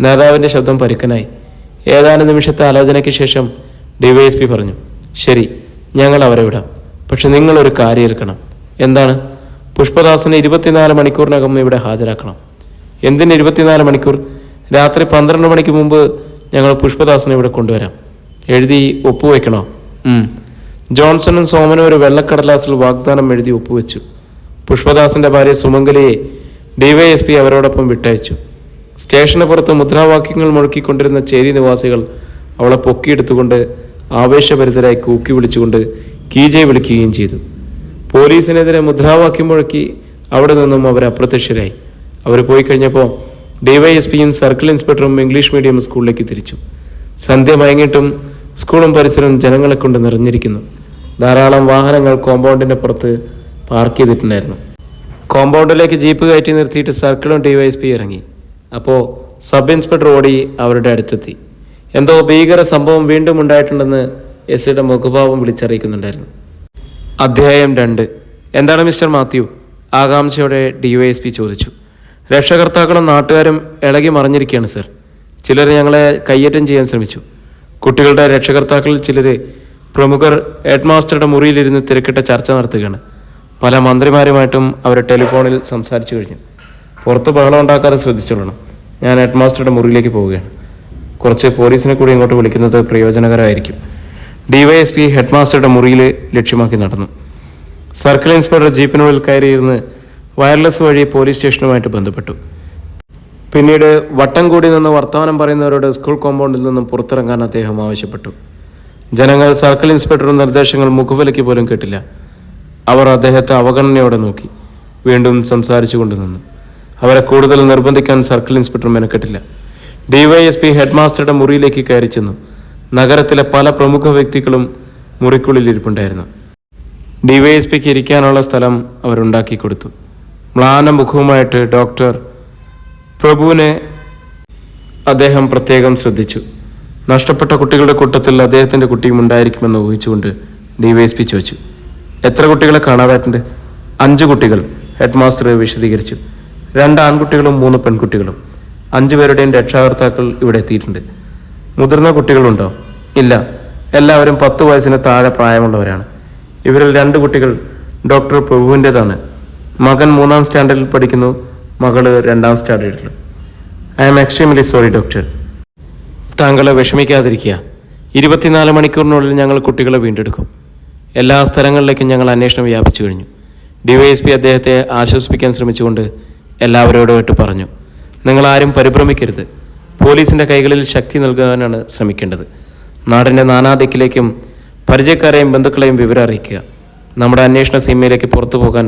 നേതാവിൻ്റെ ശബ്ദം പരുക്കനായി. ഏതാനും നിമിഷത്തെ ആലോചനയ്ക്ക് ശേഷം DYSP പറഞ്ഞു, ശരി, ഞങ്ങൾ അവരെ വിടാം. പക്ഷെ നിങ്ങളൊരു കാര്യം എടുക്കണം. എന്താണ്? പുഷ്പദാസിനെ 24 മണിക്കൂറിനകം ഇവിടെ ഹാജരാക്കണം. എന്തിന് 24 മണിക്കൂർ? രാത്രി 12 മണിക്ക് മുമ്പ് ഞങ്ങൾ പുഷ്പദാസിനെ ഇവിടെ കൊണ്ടുവരാം. എഴുതി ഒപ്പുവെക്കണോ? ജോൺസണും സോമനും ഒരു വെള്ളക്കടലാസിൽ വാഗ്ദാനം എഴുതി ഒപ്പുവെച്ചു. പുഷ്പദാസിൻ്റെ ഭാര്യ സുമംഗലയെ DYSP അവരോടൊപ്പം വിട്ടയച്ചു. സ്റ്റേഷന് പുറത്ത് മുദ്രാവാക്യങ്ങൾ മുഴക്കിക്കൊണ്ടിരുന്ന ചേരി നിവാസികൾ അവളെ പൊക്കിയെടുത്തുകൊണ്ട് ആവേശഭരിതരായി കൂക്കി വിളിച്ചുകൊണ്ട് കീജെ വിളിക്കുകയും ചെയ്തു. പോലീസിനെതിരെ മുദ്രാവാക്യം മുഴക്കി അവിടെ നിന്നും അവർ അപ്രത്യക്ഷരായി. അവർ പോയി കഴിഞ്ഞപ്പോൾ DYSPയും സർക്കിൾ ഇൻസ്പെക്ടറും ഇംഗ്ലീഷ് മീഡിയം സ്കൂളിലേക്ക് തിരിച്ചു. സന്ധ്യ മയങ്ങിയിട്ടും സ്കൂളും പരിസരവും ജനങ്ങളെ കൊണ്ട് നിറഞ്ഞിരിക്കുന്നു. ധാരാളം വാഹനങ്ങൾ കോമ്പൗണ്ടിൻ്റെ പുറത്ത് പാർക്ക് ചെയ്തിട്ടുണ്ടായിരുന്നു. കോമ്പൗണ്ടിലേക്ക് ജീപ്പ് കയറ്റി നിർത്തിയിട്ട് സർക്കിളും DYSP ഇറങ്ങി. അപ്പോൾ സബ് ഇൻസ്പെക്ടർ ഓടി അവരുടെ അടുത്തെത്തി. എന്തോ ഭീകര സംഭവം വീണ്ടും ഉണ്ടായിട്ടുണ്ടെന്ന് SIയുടെ മുഖഭാവം വിളിച്ചറിയിക്കുന്നുണ്ടായിരുന്നു. അധ്യായം 2. എന്താണ് മിസ്റ്റർ മാത്യു? ആകാംക്ഷയോടെ DYSP ചോദിച്ചു. രക്ഷകർത്താക്കളും നാട്ടുകാരും ഇളകി മറിഞ്ഞിരിക്കുകയാണ് സർ. ചിലർ ഞങ്ങളെ കയ്യേറ്റം ചെയ്യാൻ ശ്രമിച്ചു. കുട്ടികളുടെ രക്ഷകർത്താക്കളിൽ ചിലർ പ്രമുഖർ ഹെഡ് മാസ്റ്ററുടെ മുറിയിലിരുന്ന് തിരക്കിട്ട ചർച്ച നടത്തുകയാണ്. പല മന്ത്രിമാരുമായിട്ടും അവർ ടെലിഫോണിൽ സംസാരിച്ചു കഴിഞ്ഞു. പുറത്ത് ബഹളം ഉണ്ടാക്കാതെ ശ്രദ്ധിച്ചോളണം. ഞാൻ ഹെഡ് മാസ്റ്ററുടെ മുറിയിലേക്ക് പോവുകയാണ്. കുറച്ച് പോലീസിനെ കൂടി ഇങ്ങോട്ട് വിളിക്കുന്നത് പ്രയോജനകരമായിരിക്കും. DYSP ഹെഡ് മാസ്റ്ററുടെ മുറിയിൽ ലക്ഷ്യമാക്കി നടന്നു. സർക്കിൾ ഇൻസ്പെക്ടർ ജീപ്പിനുള്ളിൽ കയറിയിരുന്ന് വയർലെസ് വഴി പോലീസ് സ്റ്റേഷനുമായിട്ട് ബന്ധപ്പെട്ടു. പിന്നീട് വട്ടം കൂടി നിന്ന് വർത്തമാനം പറയുന്നവരോട് സ്കൂൾ കോമ്പൗണ്ടിൽ നിന്നും പുറത്തിറങ്ങാൻ അദ്ദേഹം ആവശ്യപ്പെട്ടു. ജനങ്ങൾ സർക്കിൾ ഇൻസ്പെക്ടറുടെ നിർദ്ദേശങ്ങൾ മുഖവിലയ്ക്ക് പോലും കേട്ടില്ല. അവർ അദ്ദേഹത്തെ അവഗണനയോടെ നോക്കി. വീണ്ടും സംസാരിച്ചു കൊണ്ട് നിന്നു. അവരെ കൂടുതൽ നിർബന്ധിക്കാൻ സർക്കിൾ ഇൻസ്പെക്ടർ മെനക്കെട്ടില്ല. DYSP ഹെഡ് മാസ്റ്ററുടെ മുറിയിലേക്ക് കയറി ചെന്നു. നഗരത്തിലെ പല പ്രമുഖ വ്യക്തികളും മുറിക്കുള്ളിൽ ഇരിപ്പുണ്ടായിരുന്നു. DYSPക്ക് ഇരിക്കാനുള്ള സ്ഥലം അവരുണ്ടാക്കി കൊടുത്തു. മ്ലാന മുഖവുമായിട്ട് ഡോക്ടർ പ്രഭുവിനെ അദ്ദേഹം പ്രത്യേകം ശ്രദ്ധിച്ചു. നഷ്ടപ്പെട്ട കുട്ടികളുടെ കൂട്ടത്തിൽ അദ്ദേഹത്തിൻ്റെ കുട്ടിയും ഉണ്ടായിരിക്കുമെന്ന് ഊഹിച്ചുകൊണ്ട് DYSP ചോദിച്ചു, എത്ര കുട്ടികളെ കാണാതായിട്ടുണ്ട്? 5 കുട്ടികൾ, ഹെഡ് മാസ്റ്റർ വിശദീകരിച്ചു. 2 ആൺകുട്ടികളും 3 പെൺകുട്ടികളും. 5 പേരുടെയും രക്ഷാകർത്താക്കൾ ഇവിടെ എത്തിയിട്ടുണ്ട്. മുതിർന്ന കുട്ടികളുണ്ടോ? ഇല്ല, എല്ലാവരും 10 വയസ്സിന് താഴെ പ്രായമുള്ളവരാണ്. ഇവരിൽ 2 കുട്ടികൾ ഡോക്ടർ പ്രഭുവിൻ്റെതാണ്. മകൻ 3ാം സ്റ്റാൻഡേർഡിൽ പഠിക്കുന്നു, മകള് 2ാം സ്റ്റാൻഡേർഡിൽ. I am extremely sorry doctor. താങ്കളെ വിഷമിക്കാതിരിക്കുക. 24 മണിക്കൂറിനുള്ളിൽ ഞങ്ങൾ കുട്ടികളെ വീണ്ടെടുക്കും. എല്ലാ സ്ഥലങ്ങളിലേക്കും ഞങ്ങൾ അന്വേഷണം വ്യാപിച്ചു കഴിഞ്ഞു. DYSP അദ്ദേഹത്തെ ആശ്വസിപ്പിക്കാൻ ശ്രമിച്ചുകൊണ്ട് എല്ലാവരോടുമായിട്ട് പറഞ്ഞു, നിങ്ങളാരും പരിഭ്രമിക്കരുത്. പോലീസിൻ്റെ കൈകളിൽ ശക്തി നൽകാനാണ് ശ്രമിക്കേണ്ടത്. നാടിൻ്റെ നാനാദിക്കിലേക്കും പരിചയക്കാരെയും ബന്ധുക്കളെയും വിവരം അറിയിക്കുക. നമ്മുടെ അന്വേഷണ സീമയിലേക്ക് പുറത്തു പോകാൻ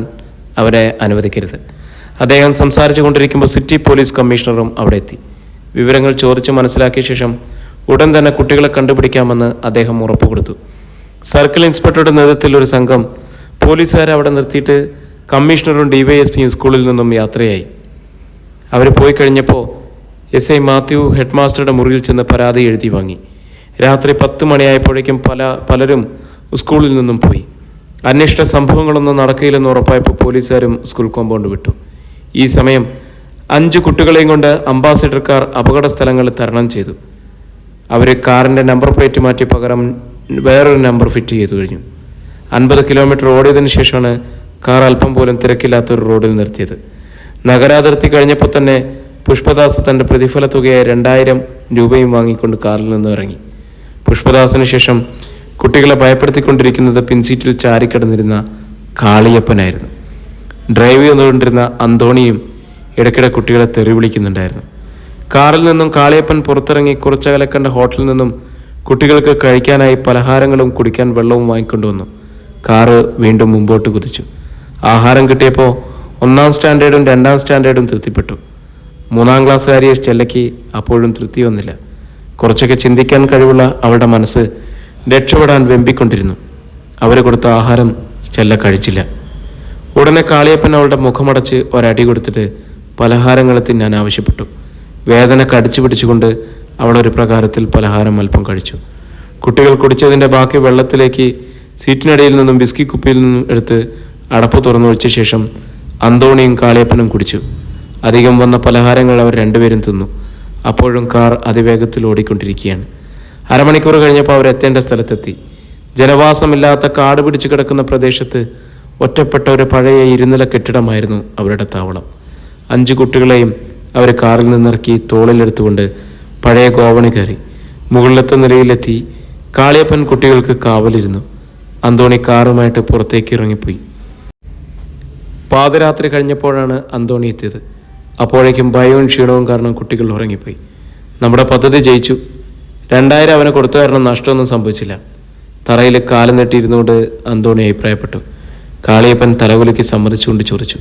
അവരെ അനുവദിക്കരുത്. അദ്ദേഹം സംസാരിച്ചു കൊണ്ടിരിക്കുമ്പോൾ സിറ്റി പോലീസ് കമ്മീഷണറും അവിടെ എത്തി. വിവരങ്ങൾ ചോദിച്ച് മനസ്സിലാക്കിയ ശേഷം ഉടൻ തന്നെ കുട്ടികളെ കണ്ടുപിടിക്കാമെന്ന് അദ്ദേഹം ഉറപ്പ് കൊടുത്തു. സർക്കിൾ ഇൻസ്പെക്ടറുടെ നേതൃത്വത്തിൽ ഒരു സംഘം പോലീസുകാരെ അവിടെ നിർത്തിയിട്ട് കമ്മീഷണറും DYSPയും സ്കൂളിൽ നിന്നും യാത്രയായി. അവർ പോയി കഴിഞ്ഞപ്പോൾ SI മാത്യു ഹെഡ് മാസ്റ്ററുടെ മുറിയിൽ ചെന്ന് പരാതി എഴുതി വാങ്ങി. രാത്രി 10 മണിയായപ്പോഴേക്കും പലരും സ്കൂളിൽ നിന്നും പോയി. അന്വേഷണ സംഭവങ്ങളൊന്നും നടക്കില്ലെന്ന് ഉറപ്പായപ്പോൾ പോലീസുകാരും സ്കൂൾ കോമ്പൗണ്ട് വിട്ടു. ഈ സമയം 5 കുട്ടികളെയും കൊണ്ട് അംബാസിഡർ കാർ അപകട സ്ഥലങ്ങൾ തരണം ചെയ്തു. അവർ കാറിൻ്റെ നമ്പർ പ്ലേറ്റ് മാറ്റി പകരം വേറൊരു നമ്പർ ഫിറ്റ് ചെയ്തു കഴിഞ്ഞു. 50 കിലോമീറ്റർ ഓടിയതിനു ശേഷമാണ് കാർ അല്പം പോലും തിരക്കില്ലാത്തൊരു റോഡിൽ നിർത്തിയത്. നഗരാതിർത്തി കഴിഞ്ഞപ്പോൾ തന്നെ പുഷ്പദാസ് തൻ്റെ പ്രതിഫല തുകയായ 2000 രൂപയും വാങ്ങിക്കൊണ്ട് കാറിൽ നിന്ന് ഇറങ്ങി. പുഷ്പദാസിന് ശേഷം കുട്ടികളെ ഭയപ്പെടുത്തിക്കൊണ്ടിരിക്കുന്നത് പിൻസീറ്റിൽ ചാരിക്കിടന്നിരുന്ന കാളിയപ്പനായിരുന്നു. ഡ്രൈവ് ചെയ്തുകൊണ്ടിരുന്ന അന്തോണിയും ഇടയ്ക്കിടെ കുട്ടികളെ തെറി വിളിക്കുന്നുണ്ടായിരുന്നു. കാറിൽ നിന്നും കാളിയപ്പൻ പുറത്തിറങ്ങി കുറച്ചകലെ കണ്ട ഹോട്ടലിൽ നിന്നും കുട്ടികൾക്ക് കഴിക്കാനായി പലഹാരങ്ങളും കുടിക്കാൻ വെള്ളവും വാങ്ങിക്കൊണ്ടുവന്നു. കാറ് വീണ്ടും മുമ്പോട്ട് കുതിച്ചു. ആഹാരം കിട്ടിയപ്പോൾ 1-ാം സ്റ്റാൻഡേർഡും 2-ാം സ്റ്റാൻഡേർഡും തൃപ്തിപ്പെട്ടു. 3-ാം ക്ലാസ്സുകാരിയെ സ്റ്റെല്ലയ്ക്ക് അപ്പോഴും തൃപ്തി വന്നില്ല. കുറച്ചൊക്കെ ചിന്തിക്കാൻ കഴിവുള്ള അവളുടെ മനസ്സ് രക്ഷപ്പെടാൻ വെമ്പിക്കൊണ്ടിരുന്നു. അവർ കൊടുത്ത ആഹാരം സ്റ്റെല്ല കഴിച്ചില്ല. ഉടനെ കാളിയപ്പൻ അവളുടെ മുഖമടച്ച് ഒരടി കൊടുത്തിട്ട് പലഹാരങ്ങൾ തിന്നാൻ ആവശ്യപ്പെട്ടു. വേദന കടിച്ചു പിടിച്ചുകൊണ്ട് അവളൊരു പ്രകാരത്തിൽ പലഹാരം അല്പം കഴിച്ചു. കുട്ടികൾ കുടിച്ചതിൻ്റെ ബാക്കി വെള്ളത്തിലേക്ക് സീറ്റിനടിയിൽ നിന്നും ബിസ്കി കുപ്പിയിൽ നിന്നും എടുത്ത് അടപ്പ് തുറന്നൊഴിച്ച ശേഷം അന്തോണിയും കാളിയപ്പനും കുടിച്ചു. അധികം വന്ന പലഹാരങ്ങൾ അവർ രണ്ടുപേരും തിന്നു. അപ്പോഴും കാർ അതിവേഗത്തിൽ ഓടിക്കൊണ്ടിരിക്കുകയാണ്. അരമണിക്കൂർ കഴിഞ്ഞപ്പോൾ അവരെത്തേണ്ട സ്ഥലത്തെത്തി. ജനവാസമില്ലാത്ത കാട് പിടിച്ചു കിടക്കുന്ന പ്രദേശത്ത് ഒറ്റപ്പെട്ട ഒരു പഴയ ഇരുനില കെട്ടിടമായിരുന്നു അവരുടെ താവളം. 5 കുട്ടികളെയും അവർ കാറിൽ നിന്നിറക്കി തോളിലെടുത്തുകൊണ്ട് പഴയ ഗോവണി കയറി. മുകളിലത്തെ നിലയിലെത്തി കാളിയപ്പൻ കുട്ടികൾക്ക് കാവലിരുന്നു. അന്തോണി കാറുമായിട്ട് പുറത്തേക്ക് ഇറങ്ങിപ്പോയി. പാതിരാത്രി കഴിഞ്ഞപ്പോഴാണ് അന്തോണി എത്തിയത്. അപ്പോഴേക്കും ഭയവും ക്ഷീണവും കാരണം കുട്ടികൾ ഉറങ്ങിപ്പോയി. നമ്മുടെ പദ്ധതി ജയിച്ചു. 2000 അവന് കൊടുത്തു കാരണം നഷ്ടമൊന്നും സംഭവിച്ചില്ല. തറയിൽ കാല് നെട്ടിയിരുന്നുകൊണ്ട് അന്തോണി അഭിപ്രായപ്പെട്ടു. കാളിയപ്പൻ തലകുലുക്കി സമ്മതിച്ചുകൊണ്ട് ചോദിച്ചു,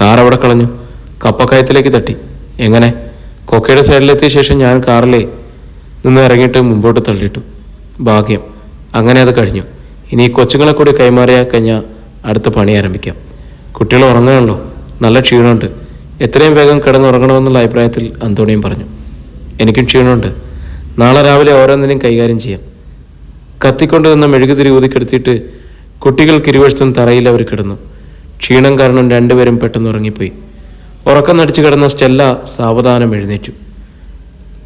കാർ അവിടെ കളഞ്ഞു? കപ്പക്കയത്തിലേക്ക് തട്ടി. എങ്ങനെ? കൊക്കയുടെ സൈഡിലെത്തിയ ശേഷം ഞാൻ കാറിലേ നിന്ന് ഇറങ്ങിയിട്ട് മുമ്പോട്ട് തള്ളിയിട്ടു. ഭാഗ്യം, അങ്ങനെ അത് കഴിഞ്ഞു. ഇനി കൊച്ചുങ്ങളെ കൂടി കൈമാറിയാൽ കഴിഞ്ഞാൽ അടുത്ത പണി ആരംഭിക്കാം. കുട്ടികൾ ഉറങ്ങാണല്ലോ, നല്ല ക്ഷീണമുണ്ട്. എത്രയും വേഗം കിടന്നുറങ്ങണമെന്നുള്ള അഭിപ്രായത്തിൽ അന്തോണിയും പറഞ്ഞു. എനിക്കും ക്ഷീണമുണ്ട്. നാളെ രാവിലെ ഓരോന്നിനെയും കൈകാര്യം ചെയ്യാം. കത്തിക്കൊണ്ട് നിന്ന് മെഴുകുതിരി ഊതിക്കെടുത്തിയിട്ട് കുട്ടികൾക്ക് ഇരുവശത്തും തറയിൽ അവർ കിടന്നു. ക്ഷീണം കാരണം രണ്ടുപേരും പെട്ടെന്ന് ഉറങ്ങിപ്പോയി. ഉറക്കം നടിച്ചു കിടന്ന സ്റ്റെല്ല സാവധാനം എഴുന്നേറ്റു.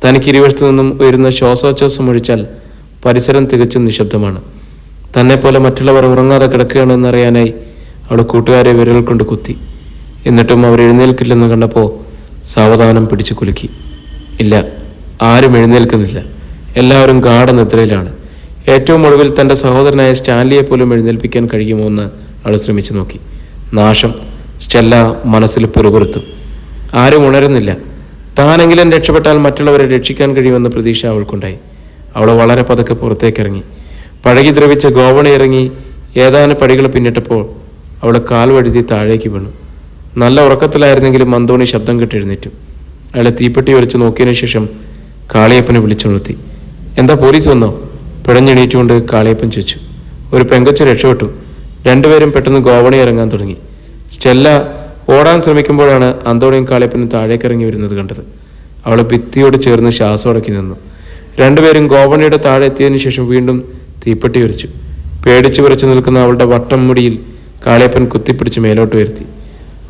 തനിക്ക് ഇരുവശത്തു നിന്നും ഉയരുന്ന ശ്വാസോച്ഛ്വാസം ഒഴിച്ചാൽ പരിസരം തികച്ചും നിശബ്ദമാണ്. തന്നെപ്പോലെ മറ്റുള്ളവർ ഉറങ്ങാതെ കിടക്കുകയാണെന്നറിയാനായി അവൾ കൂട്ടുകാരെ വിരൽ കൊണ്ട് കുത്തി. എന്നിട്ടും അവർ എഴുന്നേൽക്കില്ലെന്ന് കണ്ടപ്പോൾ സാവധാനം പിടിച്ചു കുലുക്കി. ഇല്ല, ആരും എഴുന്നേൽക്കുന്നില്ല. എല്ലാവരും ഗാഢനിദ്രയിലാണ്. ഏറ്റവും ഒടുവിൽ തൻ്റെ സഹോദരനായ സ്റ്റാൻലിയെ പോലും എഴുന്നേൽപ്പിക്കാൻ കഴിയുമോ എന്ന് അവൾ ശ്രമിച്ചു നോക്കി. നാശം! സ്റ്റെല്ല മനസ്സിൽ പിറുപിറുത്തു. ആരും ഉണരുന്നില്ല. താനെങ്കിലും രക്ഷപ്പെട്ടാൽ മറ്റുള്ളവരെ രക്ഷിക്കാൻ കഴിയുമെന്ന പ്രതീക്ഷ അവൾക്കുണ്ടായി. അവൾ വളരെ പതുക്കെ പുറത്തേക്കിറങ്ങി. പഴകി ദ്രവിച്ച ഗോവണി ഇറങ്ങി ഏതാനും പടികൾ പിന്നിട്ടപ്പോൾ അവൾ കാൽ വഴുതി താഴേക്ക് വീണു. നല്ല ഉറക്കത്തിലായിരുന്നെങ്കിലും അന്തോണി ശബ്ദം കേട്ട് എഴുന്നേറ്റു. അയാളെ തീപ്പെട്ടി ഒരച്ച് നോക്കിയതിനു ശേഷം കാളിയപ്പനെ വിളിച്ചുണർത്തി. എന്താ, പോലീസ് വന്നോ? പിടഞ്ഞെണീറ്റുകൊണ്ട് കാളിയപ്പൻ ചോദിച്ചു. ഒരു പെങ്കൊച്ച് രക്ഷപ്പെട്ടു. രണ്ടുപേരും പെട്ടെന്ന് ഗോവണി ഇറങ്ങാൻ തുടങ്ങി. സ്റ്റെല്ല ഓടാൻ ശ്രമിക്കുമ്പോഴാണ് അന്തോണിയും കാളിയപ്പനും താഴേക്കിറങ്ങി വരുന്നത് കണ്ടത്. അവൾ ഭിത്തിയോട് ചേർന്ന് ശ്വാസം അടക്കി നിന്നു. രണ്ടുപേരും ഗോവണിയുടെ താഴെ എത്തിയതിനു ശേഷം വീണ്ടും തീപ്പെട്ടി ഉരച്ചു. പേടിച്ചു വിറച്ചു നിൽക്കുന്ന അവളുടെ വട്ടം മുടിയിൽ കാളിയപ്പൻ കുത്തിപ്പിടിച്ച് മേലോട്ട് ഉയർത്തി.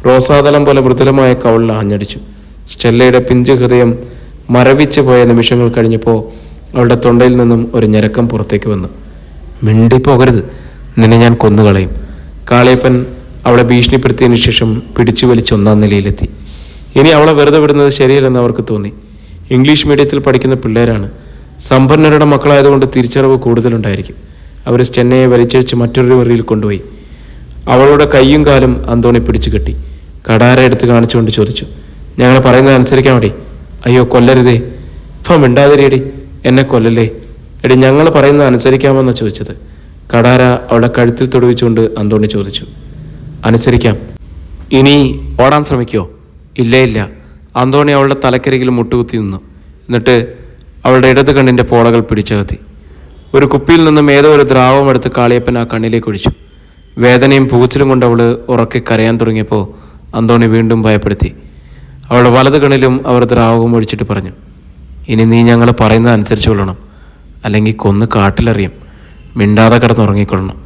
റോസാതലം പോലെ മൃദുലമായ കവളിൽ ആഞ്ഞടിച്ചു. സ്റ്റെല്ലയുടെ പിഞ്ചു ഹൃദയം മരവിച്ചു പോയ നിമിഷങ്ങൾ കഴിഞ്ഞപ്പോൾ അവളുടെ തൊണ്ടയിൽ നിന്നും ഒരു ഞരക്കം പുറത്തേക്ക് വന്നു. മിണ്ടിപ്പോകരുത്, നിന്നെ ഞാൻ കൊന്നുകളയും. കാളിയപ്പൻ അവളെ ഭീഷണിപ്പെടുത്തിയതിനു ശേഷം പിടിച്ചു വലിച്ച് 1-ാം നിലയിലെത്തി. ഇനി അവളെ വെറുതെ വിടുന്നത് ശരിയല്ലെന്ന് അവർക്ക് തോന്നി. ഇംഗ്ലീഷ് മീഡിയത്തിൽ പഠിക്കുന്ന പിള്ളേരാണ്. സമ്പന്നരുടെ മക്കളായതുകൊണ്ട് തിരിച്ചറിവ് കൂടുതലുണ്ടായിരിക്കും. അവർ സ്റ്റെന്നയെ വലിച്ചഴിച്ച് മറ്റൊരു മുറിയിൽ കൊണ്ടുപോയി. അവളുടെ കൈയും കാലും അന്തോണി പിടിച്ചു കെട്ടി. കടാര എടുത്ത് കാണിച്ചുകൊണ്ട് ചോദിച്ചു, ഞങ്ങൾ പറയുന്നത് അനുസരിക്കാൻ മതി. അയ്യോ, കൊല്ലരുതേ. ഇപ്പം മിണ്ടാതിരിയടി, എന്നെ കൊല്ലല്ലേ. എടി, ഞങ്ങൾ പറയുന്നത് അനുസരിക്കാമെന്നാണ് ചോദിച്ചത്. കടാര അവളെ കഴുത്തിൽ തൊടുവിച്ചുകൊണ്ട് അന്തോണി ചോദിച്ചു. അനുസരിക്കാം. ഇനി ഓടാൻ ശ്രമിക്കുമോ? ഇല്ലേ ഇല്ല. അന്തോണി അവളുടെ തലക്കരികിൽ മുട്ടുകുത്തി നിന്നു. എന്നിട്ട് അവളുടെ ഇടത് കണ്ണിൻ്റെ പോളകൾ പിടിച്ചകത്തി. ഒരു കുപ്പിയിൽ നിന്നും ഏതോ ഒരു ദ്രാവം എടുത്ത് കാളിയപ്പൻ ആ കണ്ണിലേക്ക് ഒഴിച്ചു. വേദനയും പൂച്ചിലും കൊണ്ട് അവൾ ഉറക്കെ കരയാൻ തുടങ്ങിയപ്പോൾ അന്തോണി വീണ്ടും ഭയപ്പെടുത്തി. അവളുടെ വലത് കണ്ണിലും അവർ ദ്രാവകം ഒഴിച്ചിട്ട് പറഞ്ഞു, ഇനി നീ ഞങ്ങൾ പറയുന്നത് അനുസരിച്ച് കൊള്ളണം, അല്ലെങ്കിൽ കൊന്ന് കാട്ടിലെറിയും. മിണ്ടാതെ കിടന്നുറങ്ങിക്കൊള്ളണം.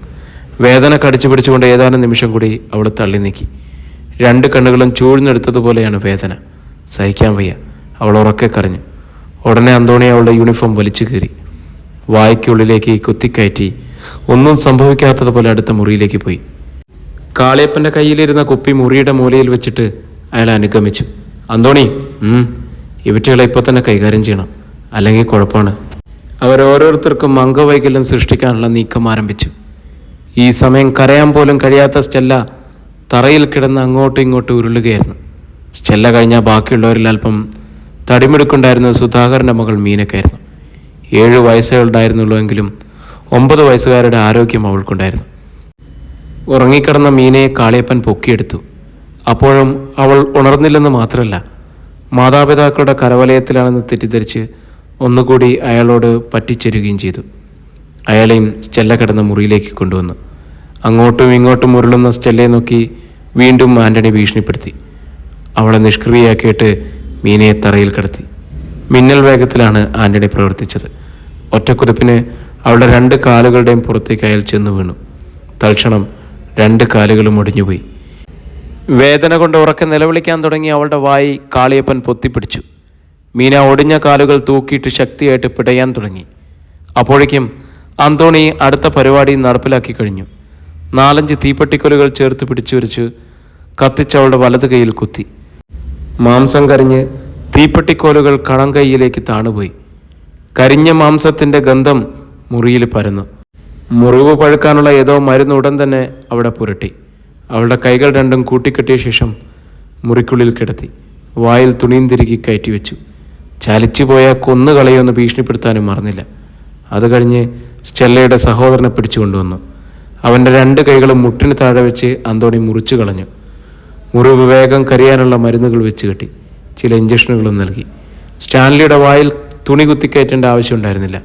വേദന കടിച്ചു പിടിച്ചുകൊണ്ട് ഏതാനും നിമിഷം കൂടി അവൾ തള്ളി നീക്കി. രണ്ട് കണ്ണുകളും ചൂഴ്ന്നെടുത്തതുപോലെയാണ് വേദന. സഹിക്കാൻ വയ്യ. അവൾ ഉറക്കെ കരഞ്ഞു. ഉടനെ അന്തോണി അവളുടെ യൂണിഫോം വലിച്ചു കീറി വായ്ക്കുള്ളിലേക്ക് കുത്തിക്കയറ്റി ഒന്നും സംഭവിക്കാത്തതുപോലെ അടുത്ത മുറിയിലേക്ക് പോയി. കാളിയപ്പൻ്റെ കയ്യിലിരുന്ന കുപ്പി മുറിയുടെ മൂലയിൽ വെച്ചിട്ട് അയാൾ അനുഗമിച്ചു. അന്തോണി, ഇവറ്റകളെ ഇപ്പോൾ തന്നെ കൈകാര്യം ചെയ്യണം, അല്ലെങ്കിൽ കുഴപ്പമാണ്. അവരോരോരുത്തർക്കും അംഗവൈകല്യം സൃഷ്ടിക്കാനുള്ള നീക്കം ആരംഭിച്ചു. ഈ സമയം കരയാൻ പോലും കഴിയാത്ത സ്റ്റെല്ല തറയിൽ കിടന്ന് അങ്ങോട്ടും ഇങ്ങോട്ടും ഉരുളുകയായിരുന്നു. സ്റ്റെല്ല കഴിഞ്ഞാൽ ബാക്കിയുള്ളവരിൽ അല്പം തടിമെടുക്കുണ്ടായിരുന്ന സുധാകരൻ്റെ മകൾ മീനക്കായിരുന്നു. 7 വയസ്സേ ഉണ്ടായിരുന്നുള്ളൂ എങ്കിലും 9 വയസ്സുകാരുടെ ആരോഗ്യം അവൾക്കുണ്ടായിരുന്നു. ഉറങ്ങിക്കിടന്ന മീനയെ കാളിയപ്പൻ പൊക്കിയെടുത്തു. അപ്പോഴും അവൾ ഉണർന്നില്ലെന്ന് മാത്രമല്ല, മാതാപിതാക്കളുടെ കരവലയത്തിലാണെന്ന് തെറ്റിദ്ധരിച്ച് ഒന്നുകൂടി അയാളോട് പറ്റിച്ചേരുകയും ചെയ്തു. അയാളെയും സ്റ്റെല്ല കിടന്ന മുറിയിലേക്ക് കൊണ്ടുവന്നു. അങ്ങോട്ടും ഇങ്ങോട്ടും ഉരുളുന്ന സ്റ്റെല്ലയെ നോക്കി വീണ്ടും ആൻ്റണി ഭീഷണിപ്പെടുത്തി. അവളെ നിഷ്ക്രിയയാക്കിയിട്ട് മീനയെ തറയിൽ കിടത്തി. മിന്നൽ വേഗത്തിലാണ് ആൻ്റണി പ്രവർത്തിച്ചത്. ഒറ്റക്കുതിപ്പിന് അവളുടെ 2 കാലുകളുടെയും പുറത്തേക്ക് അയാൾ ചെന്ന് വീണു. തൽക്ഷണം 2 കാലുകളും ഒടിഞ്ഞുപോയി. വേദന കൊണ്ട് ഉറക്കെ നിലവിളിക്കാൻ തുടങ്ങി അവളുടെ വായി കാളിയപ്പൻ പൊത്തിപ്പിടിച്ചു. മീന ഒടിഞ്ഞ കാലുകൾ തൂക്കിയിട്ട് ശക്തിയായിട്ട് പിടയാൻ തുടങ്ങി. അപ്പോഴേക്കും അന്തോണി അടുത്ത പരിപാടി നടപ്പിലാക്കി കഴിഞ്ഞു. 4-5 തീപ്പെട്ടിക്കൊലുകൾ ചേർത്ത് പിടിച്ചു വരച്ച് കത്തിച്ചവളുടെ വലത് കൈയിൽ കുത്തി. മാംസം കരിഞ്ഞ് തീപ്പെട്ടിക്കോലുകൾ കണം കൈയിലേക്ക് താണുപോയി. കരിഞ്ഞ മാംസത്തിൻ്റെ ഗന്ധം മുറിയിൽ പരന്നു. മുറിവ് പഴുക്കാനുള്ള ഏതോ മരുന്ന് ഉടൻ തന്നെ അവിടെ പുരട്ടി. അവളുടെ കൈകൾ രണ്ടും കൂട്ടിക്കെട്ടിയ ശേഷം മുറിക്കുള്ളിൽ കിടത്തി. വായിൽ തുണിയും തിരുകി കയറ്റിവെച്ചു. ചലിച്ചുപോയ കൊന്നുകളയൊന്ന് ഭീഷണിപ്പെടുത്താനും മറന്നില്ല. അത് കഴിഞ്ഞ് സ്റ്റെല്ലയുടെ സഹോദരനെ പിടിച്ചുകൊണ്ടുവന്നു. അവൻ്റെ 2 കൈകളും മുട്ടിന് താഴെ വെച്ച് അന്തോണി മുറിച്ചു കളഞ്ഞു. മുറിവ് വേഗം കരിയാനുള്ള മരുന്നുകൾ വെച്ച് കെട്ടി. ചില ഇഞ്ചക്ഷനുകളും നൽകി. സ്റ്റാൻലിയുടെ വായിൽ തുണി കുത്തിക്കയറ്റേണ്ട ആവശ്യമുണ്ടായിരുന്നില്ല.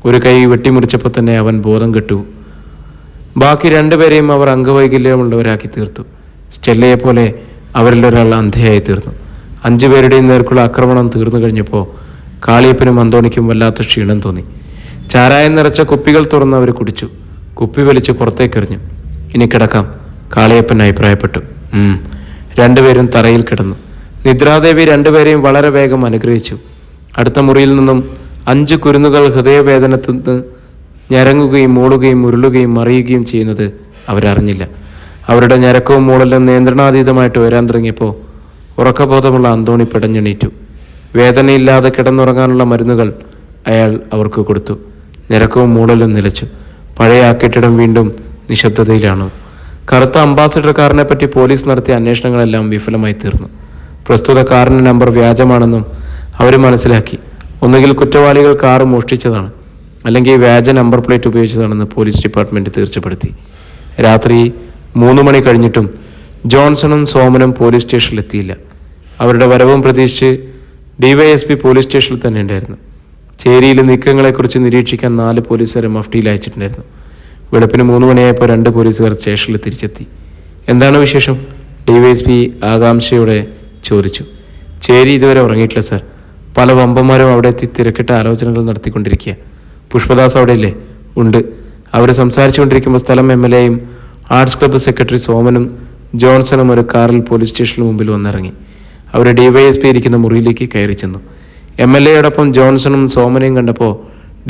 ഒരു കൈ വെട്ടിമുറിച്ചപ്പോൾ തന്നെ അവൻ ബോധം കെട്ടു. ബാക്കി 2 പേരെയും അവർ അംഗവൈകല്യമുള്ളവരാക്കി തീർത്തു. സ്റ്റെല്ലയെപ്പോലെ അവരിലൊരാൾ അന്ധയായി തീർന്നു. 5 പേരുടെയും നേർക്കുള്ള ആക്രമണം തീർന്നു കഴിഞ്ഞപ്പോൾ കാളിയപ്പനും അന്തോണിക്കും വല്ലാത്ത ക്ഷീണം തോന്നി. ചാരായം നിറച്ച കുപ്പികൾ തുറന്ന് അവർ കുടിച്ചു. കുപ്പി വലിച്ച് പുറത്തേക്കെറിഞ്ഞു. ഇനി കിടക്കാം, കാളിയപ്പൻ അഭിപ്രായപ്പെട്ടു. 2 പേരും തറയിൽ കിടന്നു. നിദ്രാദേവി 2 പേരെയും വളരെ വേഗം അനുഗ്രഹിച്ചു. അടുത്ത മുറിയിൽ നിന്നും 5 കുരുന്നുകൾ ഹൃദയവേദനത്തിൽ നിന്ന് ഞരങ്ങുകയും മൂളുകയും ഉരുളുകയും മറിയുകയും ചെയ്യുന്നത് അവരറിഞ്ഞില്ല. അവരുടെ ഞരക്കവും മൂളലും നിയന്ത്രണാതീതമായിട്ട് വരാൻ തുടങ്ങിയപ്പോൾ ഉറക്കബോധമുള്ള അന്തോണി പിടഞ്ഞെണീറ്റു. വേദനയില്ലാതെ കിടന്നുറങ്ങാനുള്ള മരുന്നുകൾ അയാൾ അവർക്ക് കൊടുത്തു. ഞരക്കവും മൂളലും നിലച്ചു. പഴയ ആ കെട്ടിടം വീണ്ടും നിശബ്ദതയിലാണ്. കറുത്ത അംബാസിഡർ കാറിനെ പറ്റി പോലീസ് നടത്തിയ അന്വേഷണങ്ങളെല്ലാം വിഫലമായി തീർന്നു. പ്രസ്തുത കാറിൻ്റെ നമ്പർ വ്യാജമാണെന്നും അവർ മനസ്സിലാക്കി. ഒന്നുകിൽ കുറ്റവാളികൾ കാറ് മോഷ്ടിച്ചതാണ്, അല്ലെങ്കിൽ വ്യാജ നമ്പർ പ്ലേറ്റ് ഉപയോഗിച്ചതാണെന്ന് പോലീസ് ഡിപ്പാർട്ട്മെൻറ്റ് തീർച്ചപ്പെടുത്തി. രാത്രി 3 മണി കഴിഞ്ഞിട്ടും ജോൺസണും സോമനും പോലീസ് സ്റ്റേഷനിലെത്തിയില്ല. അവരുടെ വരവും പ്രതീക്ഷിച്ച് DYSP പോലീസ് സ്റ്റേഷനിൽ തന്നെ ഉണ്ടായിരുന്നു. ചേരിയിലെ നീക്കങ്ങളെക്കുറിച്ച് നിരീക്ഷിക്കാൻ 4 പോലീസുകാരെ മഫ്റ്റിയിൽ അയച്ചിട്ടുണ്ടായിരുന്നു. വെളുപ്പിന് 3 മണിയായപ്പോൾ 2 പോലീസുകാർ സ്റ്റേഷനിൽ തിരിച്ചെത്തി. എന്താണ് വിശേഷം? DYSP ആകാംക്ഷയോടെ ചോദിച്ചു. ചേരി ഇതുവരെ ഉറങ്ങിയിട്ടില്ല സാർ. പല വമ്പന്മാരും അവിടെ എത്തി തിരക്കിട്ട ആലോചനകൾ നടത്തിക്കൊണ്ടിരിക്കുക. പുഷ്പദാസ് അവിടെ ഇല്ലേ? ഉണ്ട്. അവർ സംസാരിച്ചുകൊണ്ടിരിക്കുമ്പോൾ സ്ഥലം MLAയും ആർട്സ് ക്ലബ്ബ് സെക്രട്ടറി സോമനും ജോൺസണും ഒരു കാറിൽ പോലീസ് സ്റ്റേഷന് മുമ്പിൽ വന്നിറങ്ങി. അവർ DYSP ഇരിക്കുന്ന മുറിയിലേക്ക് കയറി ചെന്നു. MLAയോടൊപ്പം ജോൺസണും സോമനെയും കണ്ടപ്പോൾ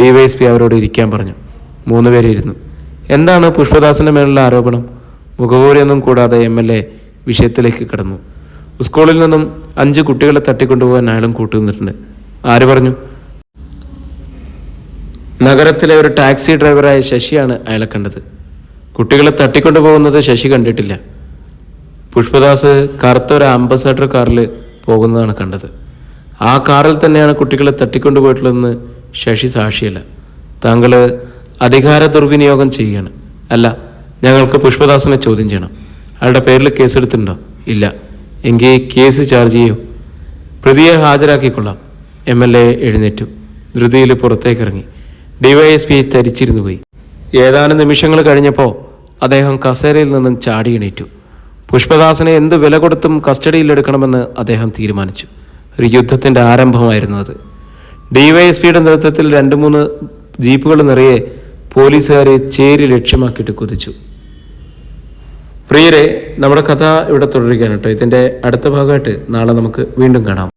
DYSP അവരോട് ഇരിക്കാൻ പറഞ്ഞു. 3 പേര് ഇരുന്നു. എന്താണ് പുഷ്പദാസിൻ്റെ മേലുള്ള ആരോപണം? മുഖവൂരിയൊന്നും കൂടാതെ MLA വിഷയത്തിലേക്ക് കടന്നു. സ്കൂളിൽ നിന്നും 5 കുട്ടികളെ തട്ടിക്കൊണ്ടുപോകാൻ അയാളും കൂട്ടുനിന്നിട്ടുണ്ട്. ആര് പറഞ്ഞു? നഗരത്തിലെ ഒരു ടാക്സി ഡ്രൈവറായ ശശിയാണ് അയാളെ കണ്ടത്. കുട്ടികളെ തട്ടിക്കൊണ്ടുപോകുന്നത് ശശി കണ്ടിട്ടില്ല. പുഷ്പദാസ് കറുത്ത ഒരു അംബാസഡർ കാറിൽ പോകുന്നതാണ് കണ്ടത്. ആ കാറിൽ തന്നെയാണ് കുട്ടികളെ തട്ടിക്കൊണ്ടുപോയിട്ടുള്ളതെന്ന് ശശി സാക്ഷിയല്ല. താങ്കൾ അധികാര ദുർവിനിയോഗം ചെയ്യുകയാണ്. അല്ല, ഞങ്ങൾക്ക് പുഷ്പദാസിനെ ചോദ്യം ചെയ്യണം. അയാളുടെ പേരിൽ കേസെടുത്തിട്ടുണ്ടോ? ഇല്ല. എങ്കിൽ കേസ് ചാർജ് ചെയ്യൂ. പ്രതിയെ ഹാജരാക്കിക്കൊള്ളാം. MLA എഴുന്നേറ്റു. ധൃതിയിൽ പുറത്തേക്കിറങ്ങി. DYSP തരിച്ചിരുന്നു പോയി. ഏതാനും നിമിഷങ്ങൾ കഴിഞ്ഞപ്പോൾ അദ്ദേഹം കസേരയിൽ നിന്നും ചാടി എണീറ്റു. പുഷ്പദാസിനെ എന്ത് വില കൊടുത്തും കസ്റ്റഡിയിലെടുക്കണമെന്ന് അദ്ദേഹം തീരുമാനിച്ചു. ഒരു യുദ്ധത്തിൻ്റെ ആരംഭമായിരുന്നു അത്. DYSPയുടെ നേതൃത്വത്തിൽ 2-3 ജീപ്പുകൾ നിറയെ പോലീസുകാരെ ചേരി ലക്ഷ്യമാക്കിയിട്ട് കുതിച്ചു. പ്രിയരെ, നമ്മുടെ കഥ ഇവിടെ തുടരുകയാണ് കേട്ടോ. ഇതിൻ്റെ അടുത്ത ഭാഗമായിട്ട് നാളെ നമുക്ക് വീണ്ടും കാണാം.